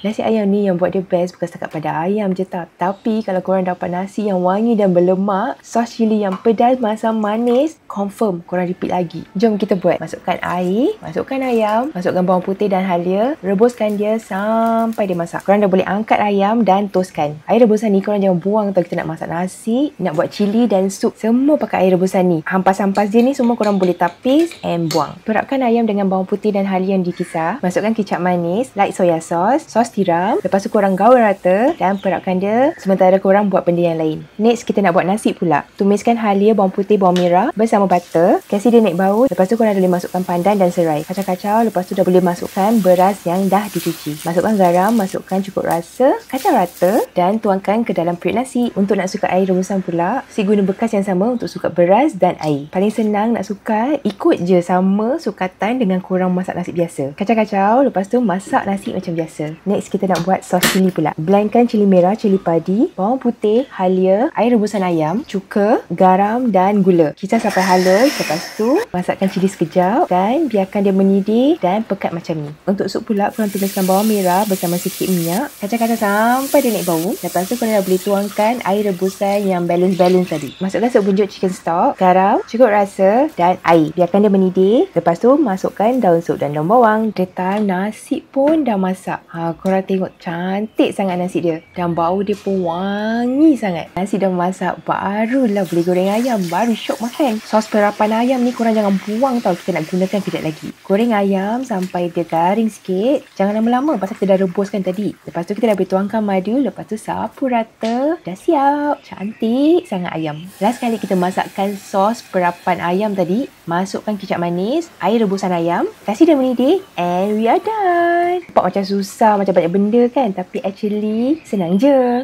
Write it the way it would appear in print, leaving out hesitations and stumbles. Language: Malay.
Nasi ayam ni yang buat dia best bukan setakat pada ayam je tak. Tapi kalau korang dapat nasi yang wangi dan berlemak, sos cili yang pedas, masam, manis, confirm korang repeat lagi. Jom kita buat. Masukkan air, masukkan ayam, masukkan bawang putih dan halia, rebuskan dia sampai dia masak. Korang dah boleh angkat ayam dan toskan. Air rebusan ni korang jangan buang tau. Kita nak masak nasi, nak buat cili dan sup, semua pakai air rebusan ni. Hampas-hampas dia ni semua korang boleh tapis and buang. Perapkan ayam dengan bawang putih dan halia yang dikisar. Masukkan kicap manis, light soya sauce, sos tiram. Lepas tu korang gaul rata dan perapkan dia sementara korang buat benda yang lain. Next, kita nak buat nasi pula. Tumiskan halia, bawang putih, bawang merah bersama butter. Kasih dia naik bau. Lepas tu korang boleh masukkan pandan dan serai. Kacau-kacau. Lepas tu dah boleh masukkan beras yang dah dicuci. Masukkan garam, masukkan cukup rasa, kacau rata dan tuangkan ke dalam periuk nasi. Untuk nak sukat air rebusan pula, si guna bekas yang sama untuk sukat beras dan air. Paling senang nak sukat, ikut je sama sukatan dengan korang masak nasi biasa. Kacau-kacau. Lepas tu masak nasi macam biasa. Next, kita nak buat sos cili pula. Blendkan cili merah, cili padi, bawang putih, halia, air rebusan ayam, cuka, garam dan gula. Kisar sampai halus. Lepas tu masakkan cili sekejap dan biarkan dia mendidih dan pekat macam ni. Untuk sup pula, korang tumiskan bawang merah bersama sikit minyak. Kacau-kacau sampai dia naik bau. Lepas tu korang dah boleh tuangkan air rebusan yang balance tadi. Masukkan sup bunjuk chicken stock, garam, cukup rasa dan air. Biarkan dia mendidih. Lepas tu masukkan daun sup dan daun bawang. Detal nasi pun dah masak. Korang tengok cantik sangat nasi dia. Dan bau dia pun wangi sangat. Nasi dah masak, barulah boleh goreng ayam. Baru syok makan. Sos perapan ayam ni korang jangan buang tau. Kita nak gunakan kejap lagi. Goreng ayam sampai dia garing sikit. Jangan lama-lama pasal kita dah rebuskan tadi. Lepas tu kita dah boleh tuangkan madu. Lepas tu sapu rata. Dah siap. Cantik sangat ayam. Last kali kita masakkan sos perapan ayam tadi. Masukkan kicap manis, air rebusan ayam, kasih dia mendidih and we are done. Nampak macam susah, macam banyak benda kan? Tapi actually senang je.